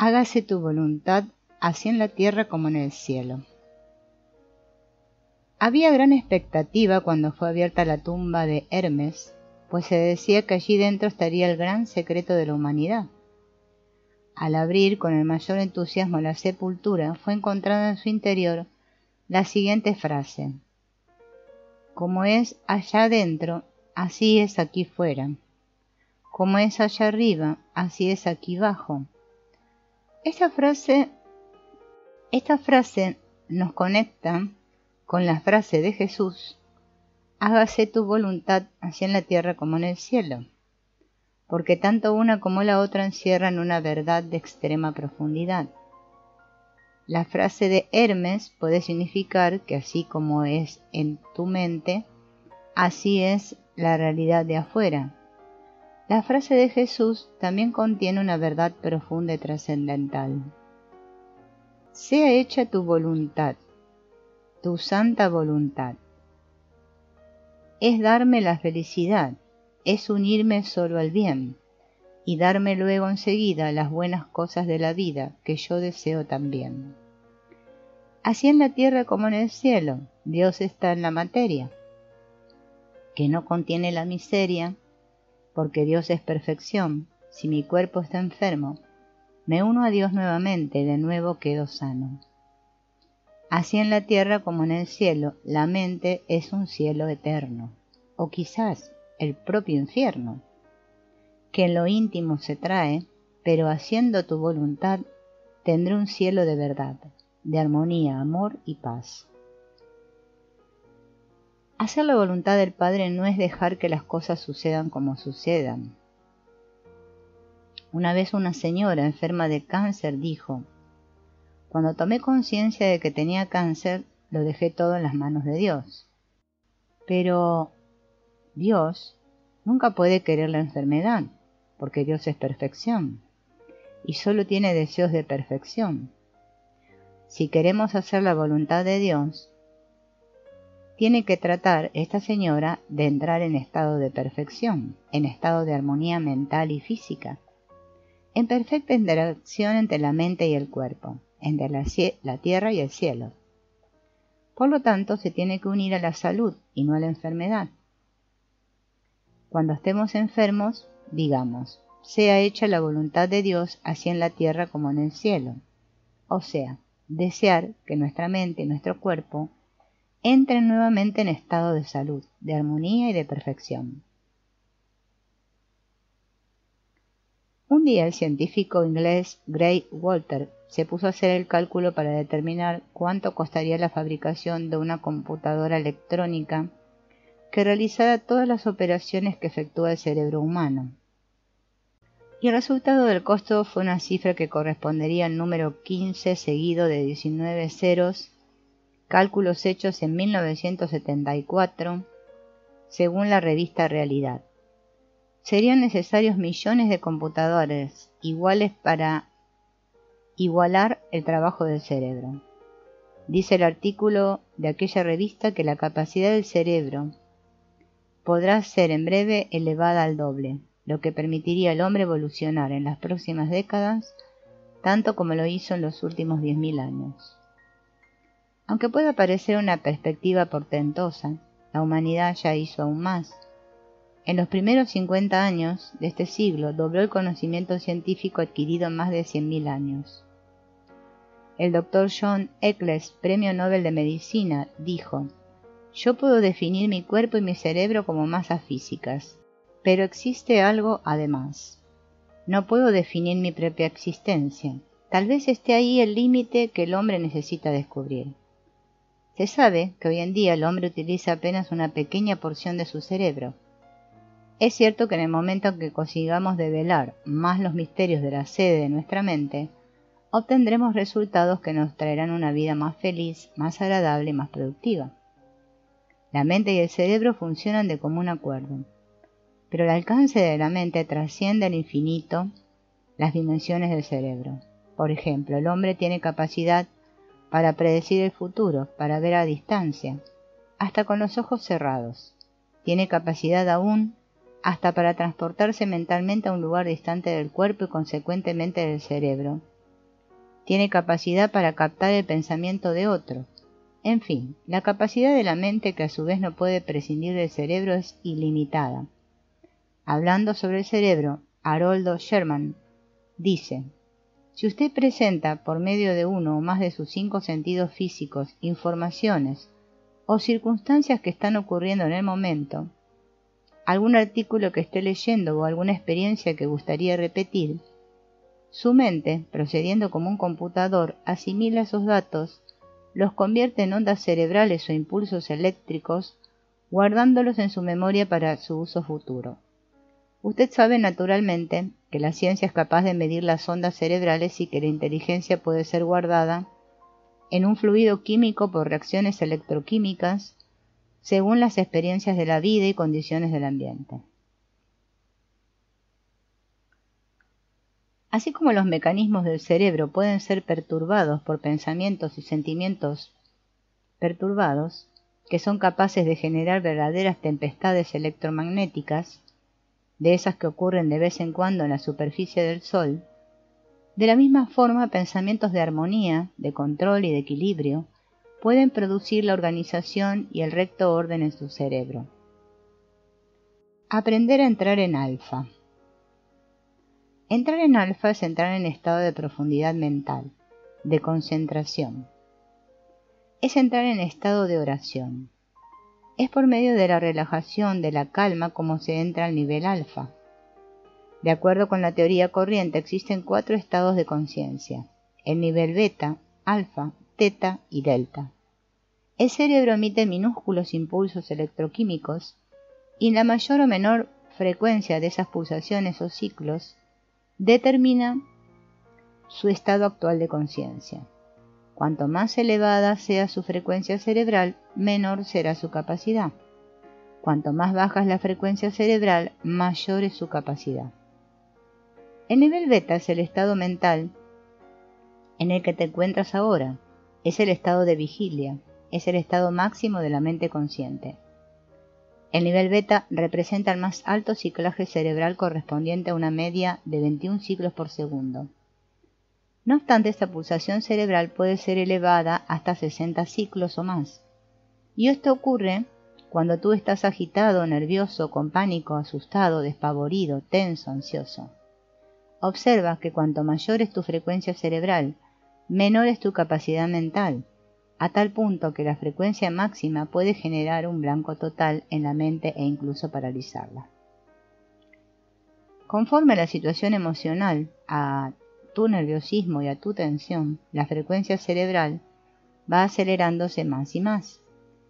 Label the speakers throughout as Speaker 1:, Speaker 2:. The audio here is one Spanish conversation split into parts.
Speaker 1: Hágase tu voluntad, así en la tierra como en el cielo. Había gran expectativa cuando fue abierta la tumba de Hermes, pues se decía que allí dentro estaría el gran secreto de la humanidad. Al abrir con el mayor entusiasmo la sepultura, fue encontrada en su interior la siguiente frase: como es allá adentro, así es aquí fuera. Como es allá arriba, así es aquí abajo. Esta frase nos conecta con la frase de Jesús: hágase tu voluntad, así en la tierra como en el cielo, porque tanto una como la otra encierran una verdad de extrema profundidad. La frase de Hermes puede significar que así como es en tu mente, así es la realidad de afuera. La frase de Jesús también contiene una verdad profunda y trascendental. Sea hecha tu voluntad, tu santa voluntad. Es darme la felicidad, es unirme solo al bien, y darme luego enseguida las buenas cosas de la vida que yo deseo también. Así en la tierra como en el cielo, Dios está en la materia, que no contiene la miseria, porque Dios es perfección. Si mi cuerpo está enfermo, me uno a Dios nuevamente, de nuevo quedo sano. Así en la tierra como en el cielo, la mente es un cielo eterno, o quizás el propio infierno, que en lo íntimo se trae, pero haciendo tu voluntad, tendré un cielo de verdad, de armonía, amor y paz. Hacer la voluntad del Padre no es dejar que las cosas sucedan como sucedan. Una vez una señora enferma de cáncer dijo: cuando tomé conciencia de que tenía cáncer, lo dejé todo en las manos de Dios. Pero Dios nunca puede querer la enfermedad, porque Dios es perfección, y solo tiene deseos de perfección. Si queremos hacer la voluntad de Dios, tiene que tratar esta señora de entrar en estado de perfección, en estado de armonía mental y física, en perfecta interacción entre la mente y el cuerpo, entre la tierra y el cielo. Por lo tanto, se tiene que unir a la salud y no a la enfermedad. Cuando estemos enfermos, digamos: sea hecha la voluntad de Dios, así en la tierra como en el cielo. O sea, desear que nuestra mente y nuestro cuerpo entren nuevamente en estado de salud, de armonía y de perfección. Un día el científico inglés Gray Walter se puso a hacer el cálculo para determinar cuánto costaría la fabricación de una computadora electrónica que realizara todas las operaciones que efectúa el cerebro humano. Y el resultado del costo fue una cifra que correspondería al número 15 seguido de 19 ceros, cálculos hechos en 1974, según la revista Realidad. Serían necesarios millones de computadores iguales para igualar el trabajo del cerebro. Dice el artículo de aquella revista que la capacidad del cerebro podrá ser en breve elevada al doble, lo que permitiría al hombre evolucionar en las próximas décadas, tanto como lo hizo en los últimos 10.000 años. Aunque pueda parecer una perspectiva portentosa, la humanidad ya hizo aún más. En los primeros 50 años de este siglo dobló el conocimiento científico adquirido en más de 100.000 años. El Dr. John Eccles, Premio Nobel de Medicina, dijo: yo puedo definir mi cuerpo y mi cerebro como masas físicas, pero existe algo además. No puedo definir mi propia existencia. Tal vez esté ahí el límite que el hombre necesita descubrir. Se sabe que hoy en día el hombre utiliza apenas una pequeña porción de su cerebro. Es cierto que en el momento en que consigamos develar más los misterios de la sede de nuestra mente, obtendremos resultados que nos traerán una vida más feliz, más agradable y más productiva. La mente y el cerebro funcionan de común acuerdo, pero el alcance de la mente trasciende al infinito las dimensiones del cerebro. Por ejemplo, el hombre tiene capacidad para predecir el futuro, para ver a distancia, hasta con los ojos cerrados. Tiene capacidad aún hasta para transportarse mentalmente a un lugar distante del cuerpo y consecuentemente del cerebro, tiene capacidad para captar el pensamiento de otro. En fin, la capacidad de la mente, que a su vez no puede prescindir del cerebro, es ilimitada. Hablando sobre el cerebro, Haroldo Sherman dice: si usted presenta por medio de uno o más de sus 5 sentidos físicos informaciones o circunstancias que están ocurriendo en el momento, algún artículo que esté leyendo o alguna experiencia que gustaría repetir, su mente, procediendo como un computador, asimila esos datos, los convierte en ondas cerebrales o impulsos eléctricos, guardándolos en su memoria para su uso futuro. Usted sabe naturalmente que la ciencia es capaz de medir las ondas cerebrales y que la inteligencia puede ser guardada en un fluido químico por reacciones electroquímicas según las experiencias de la vida y condiciones del ambiente. Así como los mecanismos del cerebro pueden ser perturbados por pensamientos y sentimientos perturbados, que son capaces de generar verdaderas tempestades electromagnéticas, de esas que ocurren de vez en cuando en la superficie del Sol, de la misma forma pensamientos de armonía, de control y de equilibrio pueden producir la organización y el recto orden en su cerebro. Aprender a entrar en alfa. Entrar en alfa es entrar en estado de profundidad mental, de concentración. Es entrar en estado de oración. Es por medio de la relajación, de la calma, como se entra al nivel alfa. De acuerdo con la teoría corriente, existen 4 estados de conciencia: el nivel beta, alfa, teta y delta. El cerebro emite minúsculos impulsos electroquímicos y la mayor o menor frecuencia de esas pulsaciones o ciclos determina su estado actual de conciencia. Cuanto más elevada sea su frecuencia cerebral, menor será su capacidad. Cuanto más baja es la frecuencia cerebral, mayor es su capacidad. El nivel beta es el estado mental en el que te encuentras ahora. Es el estado de vigilia, es el estado máximo de la mente consciente. El nivel beta representa el más alto ciclaje cerebral correspondiente a una media de 21 ciclos por segundo. No obstante, esta pulsación cerebral puede ser elevada hasta 60 ciclos o más. Y esto ocurre cuando tú estás agitado, nervioso, con pánico, asustado, despavorido, tenso, ansioso. Observa que cuanto mayor es tu frecuencia cerebral, menor es tu capacidad mental, a tal punto que la frecuencia máxima puede generar un blanco total en la mente e incluso paralizarla. Conforme a la situación emocional, a tu nerviosismo y a tu tensión, la frecuencia cerebral va acelerándose más y más,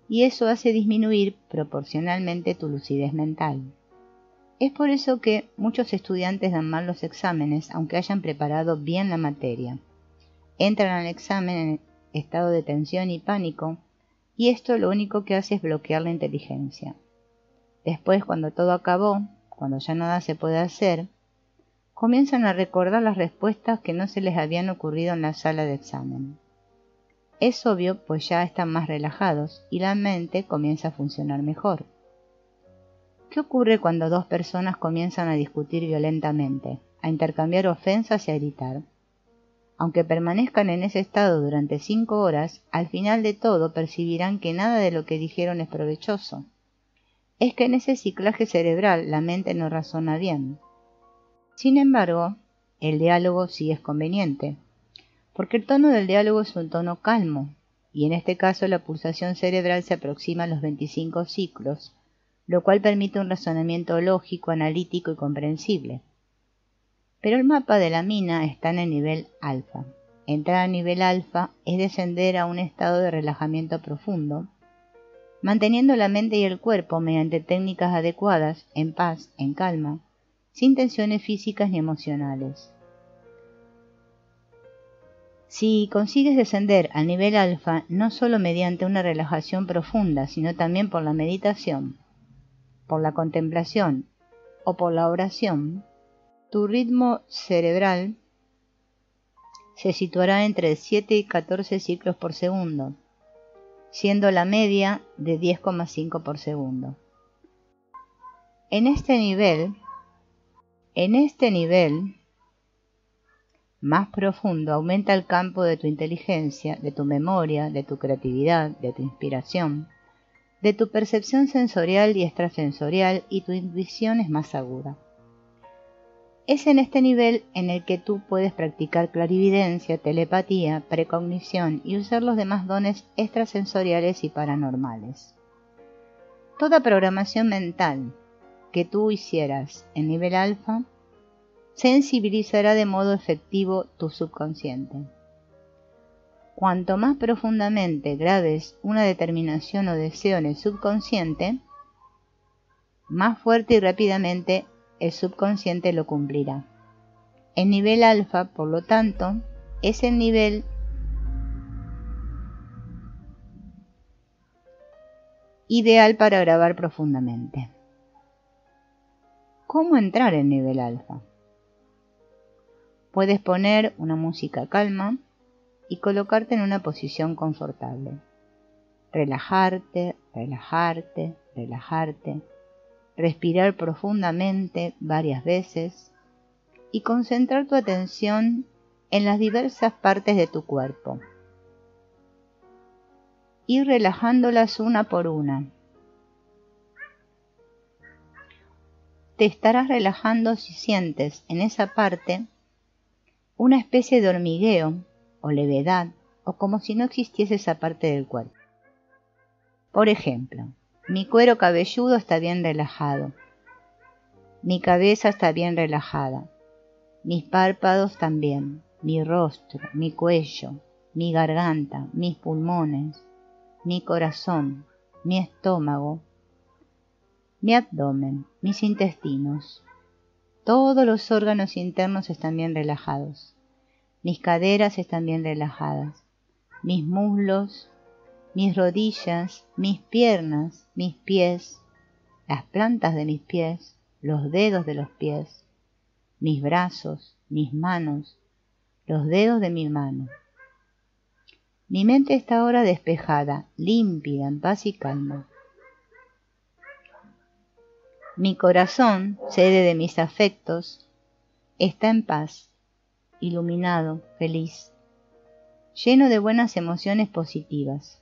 Speaker 1: y eso hace disminuir proporcionalmente tu lucidez mental. Es por eso que muchos estudiantes dan mal los exámenes, aunque hayan preparado bien la materia. Entran al examen en estado de tensión y pánico, y esto lo único que hace es bloquear la inteligencia. Después, cuando todo acabó, cuando ya nada se puede hacer, comienzan a recordar las respuestas que no se les habían ocurrido en la sala de examen. Es obvio, pues ya están más relajados y la mente comienza a funcionar mejor. ¿Qué ocurre cuando 2 personas comienzan a discutir violentamente, a intercambiar ofensas y a gritar? Aunque permanezcan en ese estado durante 5 horas, al final de todo percibirán que nada de lo que dijeron es provechoso. Es que en ese ciclaje cerebral la mente no razona bien. Sin embargo, el diálogo sí es conveniente, porque el tono del diálogo es un tono calmo, y en este caso la pulsación cerebral se aproxima a los 25 ciclos, lo cual permite un razonamiento lógico, analítico y comprensible. Pero el mapa de la mina está en el nivel alfa. Entrar a nivel alfa es descender a un estado de relajamiento profundo, manteniendo la mente y el cuerpo mediante técnicas adecuadas, en paz, en calma, sin tensiones físicas ni emocionales. Si consigues descender al nivel alfa, no solo mediante una relajación profunda, sino también por la meditación, por la contemplación o por la oración, tu ritmo cerebral se situará entre 7 y 14 ciclos por segundo, siendo la media de 10,5 por segundo. En este nivel, más profundo aumenta el campo de tu inteligencia, de tu memoria, de tu creatividad, de tu inspiración, de tu percepción sensorial y extrasensorial, y tu intuición es más aguda. Es en este nivel en el que tú puedes practicar clarividencia, telepatía, precognición y usar los demás dones extrasensoriales y paranormales. Toda programación mental que tú hicieras en nivel alfa sensibilizará de modo efectivo tu subconsciente. Cuanto más profundamente grabes una determinación o deseo en el subconsciente, más fuerte y rápidamente el subconsciente lo cumplirá. El nivel alfa, por lo tanto, es el nivel ideal para grabar profundamente. ¿Cómo entrar en nivel alfa? Puedes poner una música calma y colocarte en una posición confortable. Relajarte, relajarte, relajarte. Respirar profundamente varias veces y concentrar tu atención en las diversas partes de tu cuerpo. Ir relajándolas una por una. Te estarás relajando si sientes en esa parte una especie de hormigueo o levedad, o como si no existiese esa parte del cuerpo. Por ejemplo, mi cuero cabelludo está bien relajado, mi cabeza está bien relajada, mis párpados también, mi rostro, mi cuello, mi garganta, mis pulmones, mi corazón, mi estómago, mi abdomen, mis intestinos. Todos los órganos internos están bien relajados. Mis caderas están bien relajadas. Mis muslos, mis rodillas, mis piernas, mis pies, las plantas de mis pies, los dedos de los pies, mis brazos, mis manos, los dedos de mi mano. Mi mente está ahora despejada, límpida, en paz y calma. Mi corazón, sede de mis afectos, está en paz, iluminado, feliz, lleno de buenas emociones positivas.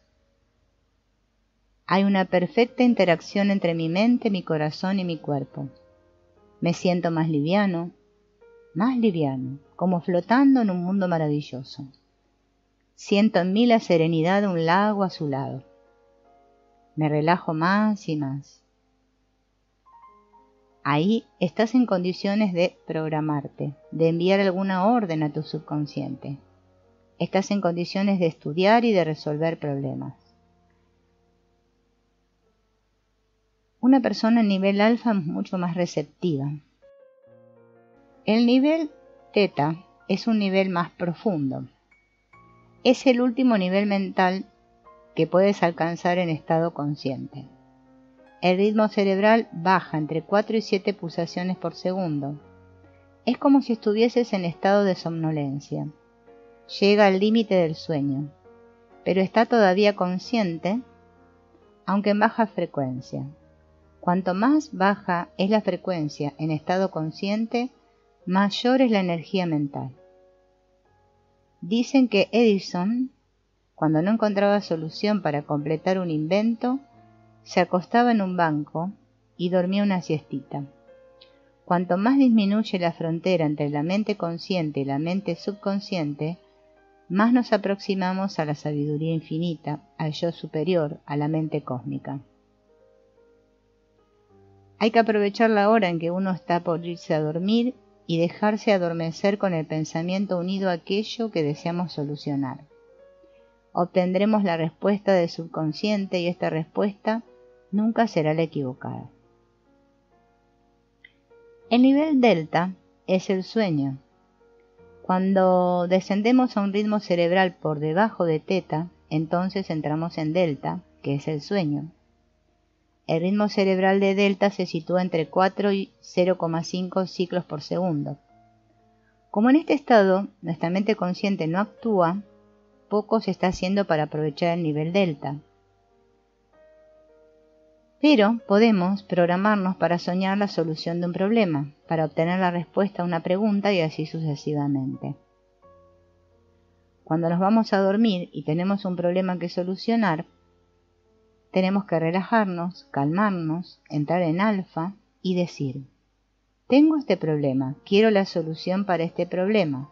Speaker 1: Hay una perfecta interacción entre mi mente, mi corazón y mi cuerpo. Me siento más liviano, como flotando en un mundo maravilloso. Siento en mí la serenidad de un lago azulado. Me relajo más y más. Ahí estás en condiciones de programarte, de enviar alguna orden a tu subconsciente. Estás en condiciones de estudiar y de resolver problemas. Una persona en nivel alfa es mucho más receptiva. El nivel teta es un nivel más profundo. Es el último nivel mental que puedes alcanzar en estado consciente. El ritmo cerebral baja entre 4 y 7 pulsaciones por segundo. Es como si estuvieses en estado de somnolencia. Llega al límite del sueño, pero está todavía consciente, aunque en baja frecuencia. Cuanto más baja es la frecuencia en estado consciente, mayor es la energía mental. Dicen que Edison, cuando no encontraba solución para completar un invento, se acostaba en un banco y dormía una siestita. Cuanto más disminuye la frontera entre la mente consciente y la mente subconsciente, más nos aproximamos a la sabiduría infinita, al yo superior, a la mente cósmica. Hay que aprovechar la hora en que uno está por irse a dormir y dejarse adormecer con el pensamiento unido a aquello que deseamos solucionar. Obtendremos la respuesta del subconsciente y esta respuesta nunca será la equivocada. El nivel delta es el sueño. Cuando descendemos a un ritmo cerebral por debajo de teta, entonces entramos en delta, que es el sueño. El ritmo cerebral de delta se sitúa entre 4 y 0,5 ciclos por segundo. Como en este estado nuestra mente consciente no actúa, poco se está haciendo para aprovechar el nivel delta. Pero podemos programarnos para soñar la solución de un problema, para obtener la respuesta a una pregunta y así sucesivamente. Cuando nos vamos a dormir y tenemos un problema que solucionar, tenemos que relajarnos, calmarnos, entrar en alfa y decir: tengo este problema, quiero la solución para este problema.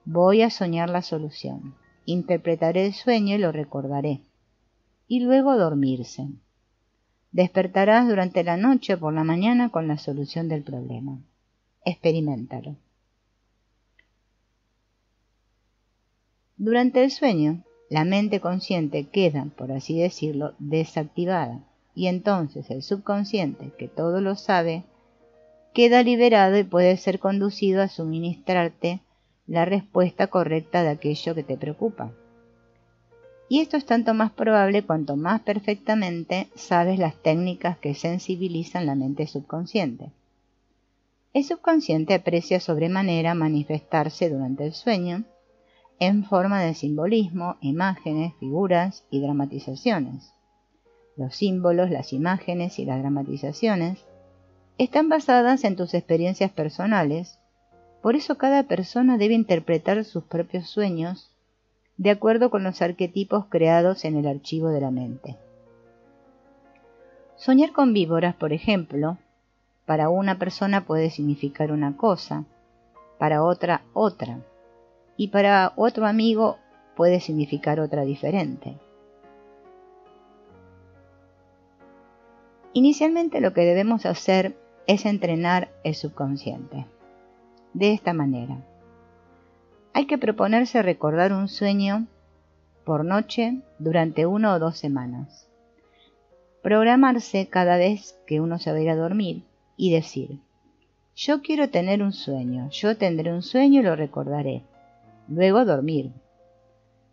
Speaker 1: Voy a soñar la solución. Interpretaré el sueño y lo recordaré. Y luego dormirse. Despertarás durante la noche o por la mañana con la solución del problema. Experiméntalo. Durante el sueño, la mente consciente queda, por así decirlo, desactivada, y entonces el subconsciente, que todo lo sabe, queda liberado y puede ser conducido a suministrarte la respuesta correcta de aquello que te preocupa. Y esto es tanto más probable cuanto más perfectamente sabes las técnicas que sensibilizan la mente subconsciente. El subconsciente aprecia sobremanera manifestarse durante el sueño en forma de simbolismo, imágenes, figuras y dramatizaciones. Los símbolos, las imágenes y las dramatizaciones están basadas en tus experiencias personales, por eso cada persona debe interpretar sus propios sueños de acuerdo con los arquetipos creados en el archivo de la mente. Soñar con víboras, por ejemplo, para una persona puede significar una cosa, para otra otra, y para otro amigo puede significar otra diferente. Inicialmente lo que debemos hacer es entrenar el subconsciente. De esta manera, hay que proponerse recordar un sueño por noche durante 1 o 2 semanas. Programarse cada vez que uno se va a ir a dormir y decir: yo quiero tener un sueño, yo tendré un sueño y lo recordaré. Luego dormir.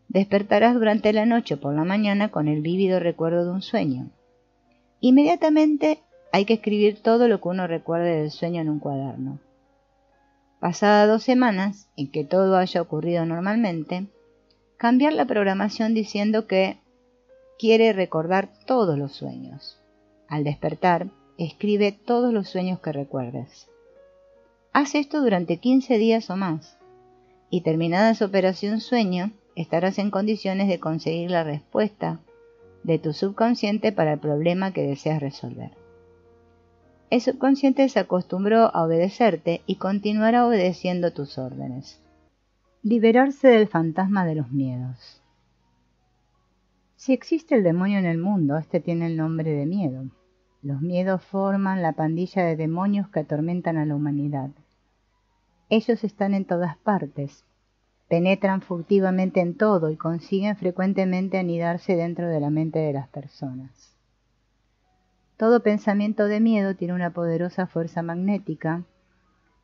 Speaker 1: Despertarás durante la noche o por la mañana con el vívido recuerdo de un sueño. Inmediatamente hay que escribir todo lo que uno recuerde del sueño en un cuaderno. Pasadas 2 semanas, en que todo haya ocurrido normalmente, cambiar la programación diciendo que quiere recordar todos los sueños. Al despertar, escribe todos los sueños que recuerdes. Haz esto durante 15 días o más, y terminada esa operación sueño, estarás en condiciones de conseguir la respuesta de tu subconsciente para el problema que deseas resolver. El subconsciente se acostumbró a obedecerte y continuará obedeciendo tus órdenes. Liberarse del fantasma de los miedos. Si existe el demonio en el mundo, este tiene el nombre de miedo. Los miedos forman la pandilla de demonios que atormentan a la humanidad. Ellos están en todas partes, penetran furtivamente en todo y consiguen frecuentemente anidarse dentro de la mente de las personas. Todo pensamiento de miedo tiene una poderosa fuerza magnética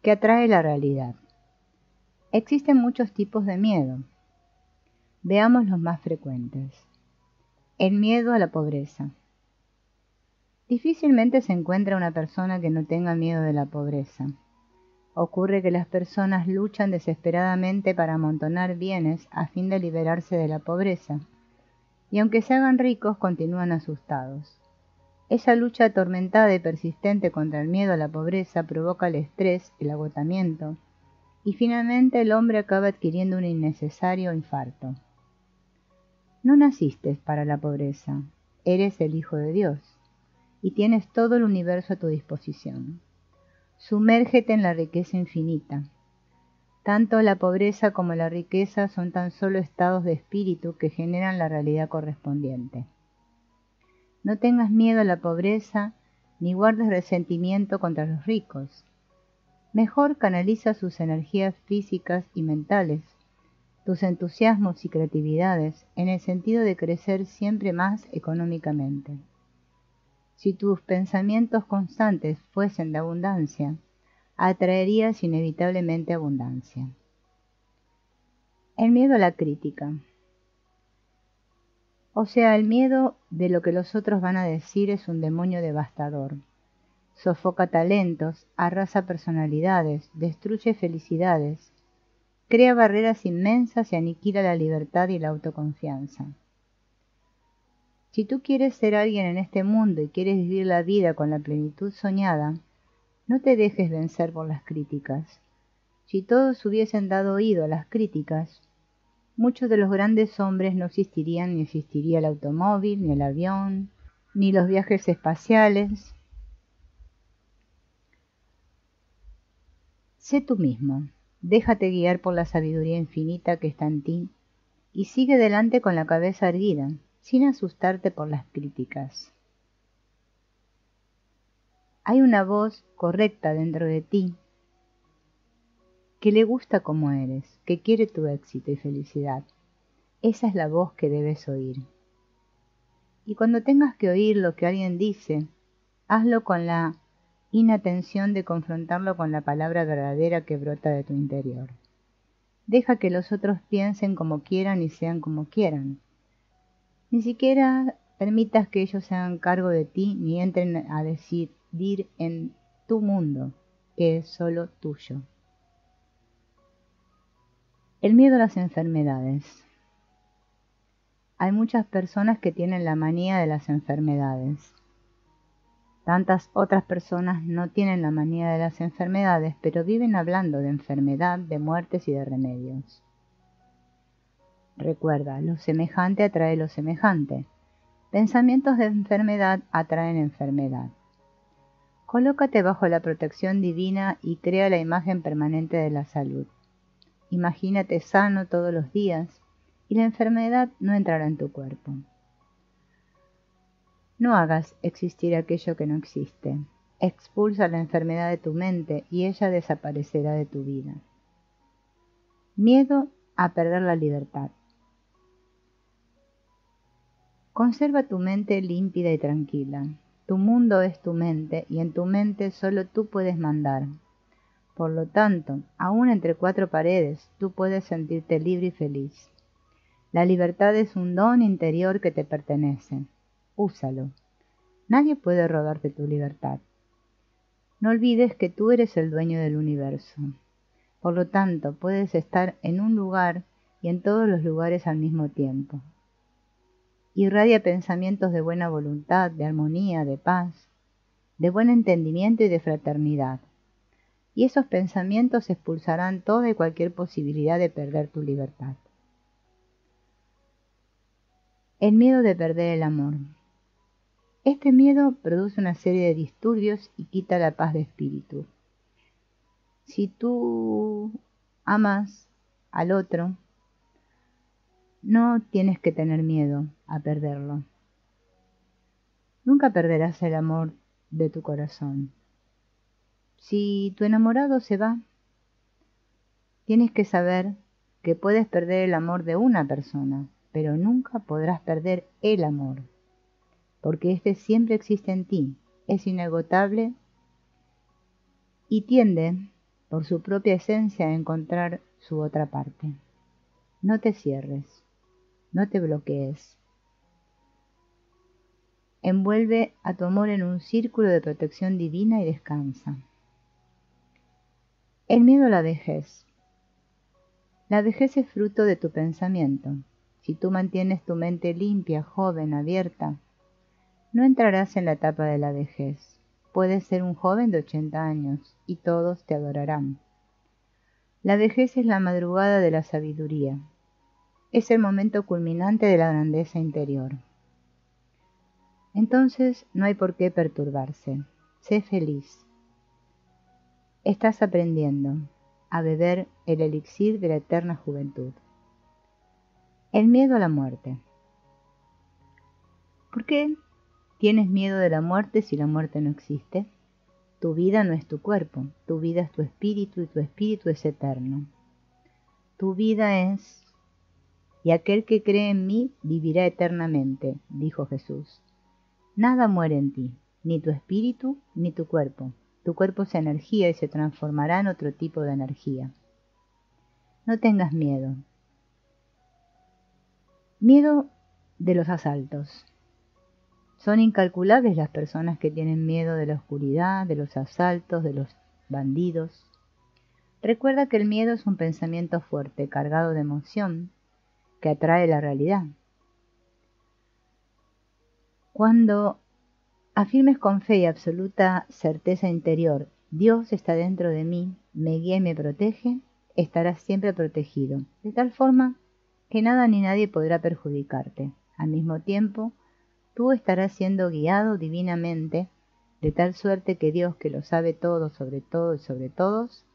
Speaker 1: que atrae la realidad. Existen muchos tipos de miedo. Veamos los más frecuentes. El miedo a la pobreza. Difícilmente se encuentra una persona que no tenga miedo de la pobreza. Ocurre que las personas luchan desesperadamente para amontonar bienes a fin de liberarse de la pobreza, y aunque se hagan ricos continúan asustados. Esa lucha atormentada y persistente contra el miedo a la pobreza provoca el estrés, el agotamiento, y finalmente el hombre acaba adquiriendo un innecesario infarto. No naciste para la pobreza, eres el Hijo de Dios, y tienes todo el universo a tu disposición. Sumérgete en la riqueza infinita. Tanto la pobreza como la riqueza son tan solo estados de espíritu que generan la realidad correspondiente. No tengas miedo a la pobreza ni guardes resentimiento contra los ricos. Mejor canaliza sus energías físicas y mentales, tus entusiasmos y creatividades en el sentido de crecer siempre más económicamente. Si tus pensamientos constantes fuesen de abundancia, atraerías inevitablemente abundancia. El miedo a la crítica. O sea, el miedo de lo que los otros van a decir es un demonio devastador. Sofoca talentos, arrasa personalidades, destruye felicidades, crea barreras inmensas y aniquila la libertad y la autoconfianza. Si tú quieres ser alguien en este mundo y quieres vivir la vida con la plenitud soñada, no te dejes vencer por las críticas. Si todos hubiesen dado oído a las críticas, muchos de los grandes hombres no existirían, ni existiría el automóvil, ni el avión, ni los viajes espaciales. Sé tú mismo, déjate guiar por la sabiduría infinita que está en ti y sigue delante con la cabeza erguida, sin asustarte por las críticas. Hay una voz correcta dentro de ti que le gusta como eres, que quiere tu éxito y felicidad. Esa es la voz que debes oír. Y cuando tengas que oír lo que alguien dice, hazlo con la inatención de confrontarlo con la palabra verdadera que brota de tu interior. Deja que los otros piensen como quieran y sean como quieran. Ni siquiera permitas que ellos se hagan cargo de ti ni entren a decidir en tu mundo, que es solo tuyo. El miedo a las enfermedades. Hay muchas personas que tienen la manía de las enfermedades. Tantas otras personas no tienen la manía de las enfermedades, pero viven hablando de enfermedad, de muertes y de remedios. Recuerda, lo semejante atrae lo semejante. Pensamientos de enfermedad atraen enfermedad. Colócate bajo la protección divina y crea la imagen permanente de la salud. Imagínate sano todos los días y la enfermedad no entrará en tu cuerpo. No hagas existir aquello que no existe. Expulsa la enfermedad de tu mente y ella desaparecerá de tu vida. Miedo a perder la libertad. Conserva tu mente límpida y tranquila. Tu mundo es tu mente y en tu mente solo tú puedes mandar. Por lo tanto, aún entre cuatro paredes, tú puedes sentirte libre y feliz. La libertad es un don interior que te pertenece. Úsalo. Nadie puede robarte tu libertad. No olvides que tú eres el dueño del universo. Por lo tanto, puedes estar en un lugar y en todos los lugares al mismo tiempo. Irradia pensamientos de buena voluntad, de armonía, de paz, de buen entendimiento y de fraternidad. Y esos pensamientos expulsarán toda y cualquier posibilidad de perder tu libertad. El miedo de perder el amor. Este miedo produce una serie de disturbios y quita la paz de espíritu. Si tú amas al otro, no tienes que tener miedo a perderlo. Nunca perderás el amor de tu corazón. Si tu enamorado se va, tienes que saber que puedes perder el amor de una persona, pero nunca podrás perder el amor, porque este siempre existe en ti, es inagotable y tiende, por su propia esencia, a encontrar su otra parte. No te cierres, no te bloquees. Envuelve a tu amor en un círculo de protección divina y descansa. El miedo a la vejez. La vejez es fruto de tu pensamiento. Si tú mantienes tu mente limpia, joven, abierta, no entrarás en la etapa de la vejez. Puedes ser un joven de 80 años y todos te adorarán. La vejez es la madrugada de la sabiduría. Es el momento culminante de la grandeza interior. Entonces no hay por qué perturbarse. Sé feliz. Estás aprendiendo a beber el elixir de la eterna juventud. El miedo a la muerte. ¿Por qué tienes miedo de la muerte si la muerte no existe? Tu vida no es tu cuerpo, tu vida es tu espíritu y tu espíritu es eterno. Tu vida es, y aquel que cree en mí vivirá eternamente, dijo Jesús. Nada muere en ti, ni tu espíritu ni tu cuerpo. Tu cuerpo es energía y se transformará en otro tipo de energía. No tengas miedo. Miedo de los asaltos. Son incalculables las personas que tienen miedo de la oscuridad, de los asaltos, de los bandidos. Recuerda que el miedo es un pensamiento fuerte, cargado de emoción, que atrae la realidad. Cuando afirmes con fe y absoluta certeza interior, Dios está dentro de mí, me guía y me protege, estarás siempre protegido. De tal forma que nada ni nadie podrá perjudicarte. Al mismo tiempo, tú estarás siendo guiado divinamente, de tal suerte que Dios, que lo sabe todo y sobre todos,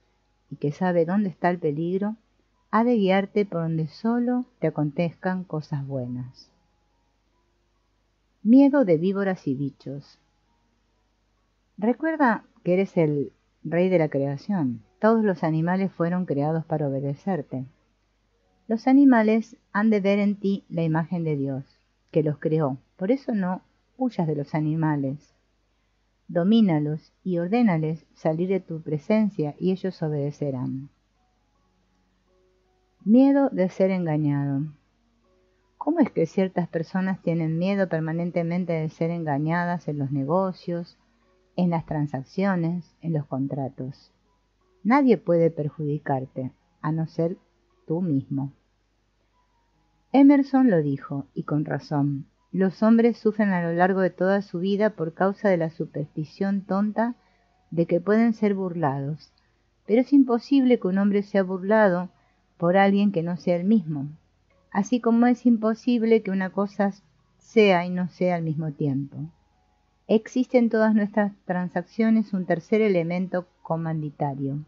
Speaker 1: y que sabe dónde está el peligro, ha de guiarte por donde solo te acontezcan cosas buenas. Miedo de víboras y bichos. Recuerda que eres el rey de la creación. Todos los animales fueron creados para obedecerte. Los animales han de ver en ti la imagen de Dios, que los creó. Por eso no huyas de los animales. Domínalos y ordénales salir de tu presencia y ellos obedecerán. Miedo de ser engañado. ¿Cómo es que ciertas personas tienen miedo permanentemente de ser engañadas en los negocios, en las transacciones, en los contratos? Nadie puede perjudicarte, a no ser tú mismo. Emerson lo dijo, y con razón. Los hombres sufren a lo largo de toda su vida por causa de la superstición tonta de que pueden ser burlados, pero es imposible que un hombre sea burlado por alguien que no sea él mismo, así como es imposible que una cosa sea y no sea al mismo tiempo. Existe en todas nuestras transacciones un tercer elemento comanditario.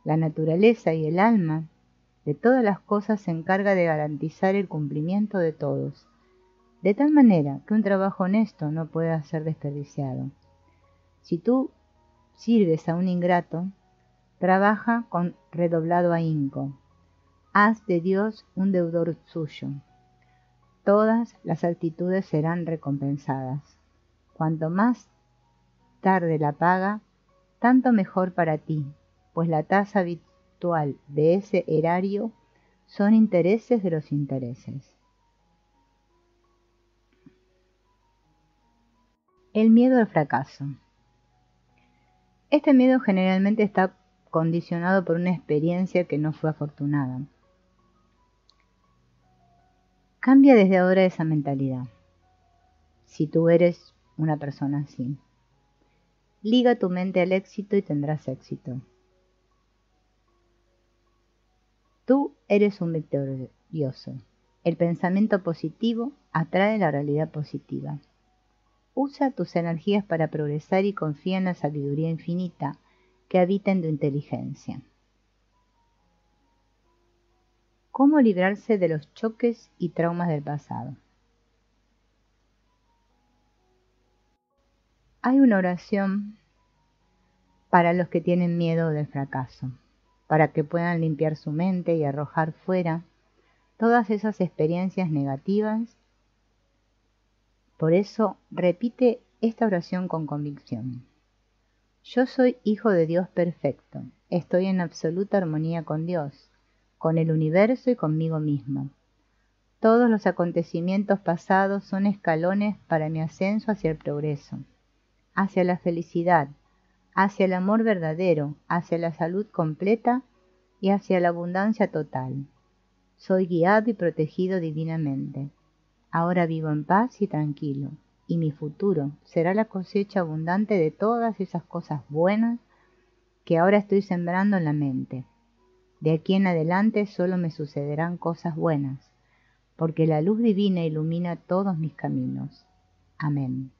Speaker 1: La naturaleza y el alma de todas las cosas se encarga de garantizar el cumplimiento de todos, de tal manera que un trabajo honesto no pueda ser desperdiciado. Si tú sirves a un ingrato, trabaja con redoblado ahínco. Haz de Dios un deudor suyo. Todas las actitudes serán recompensadas. Cuanto más tarde la paga, tanto mejor para ti, pues la tasa habitual de ese erario son intereses de los intereses. El miedo al fracaso. Este miedo generalmente está condicionado por una experiencia que no fue afortunada. Cambia desde ahora esa mentalidad, si tú eres una persona así. Liga tu mente al éxito y tendrás éxito. Tú eres un victorioso. El pensamiento positivo atrae la realidad positiva. Usa tus energías para progresar y confía en la sabiduría infinita que habita en tu inteligencia. ¿Cómo librarse de los choques y traumas del pasado? Hay una oración para los que tienen miedo del fracaso, para que puedan limpiar su mente y arrojar fuera todas esas experiencias negativas. Por eso repite esta oración con convicción. Yo soy hijo de Dios perfecto, estoy en absoluta armonía con Dios, con el universo y conmigo mismo. Todos los acontecimientos pasados son escalones para mi ascenso hacia el progreso, hacia la felicidad, hacia el amor verdadero, hacia la salud completa y hacia la abundancia total. Soy guiado y protegido divinamente. Ahora vivo en paz y tranquilo, y mi futuro será la cosecha abundante de todas esas cosas buenas que ahora estoy sembrando en la mente. De aquí en adelante solo me sucederán cosas buenas, porque la luz divina ilumina todos mis caminos. Amén.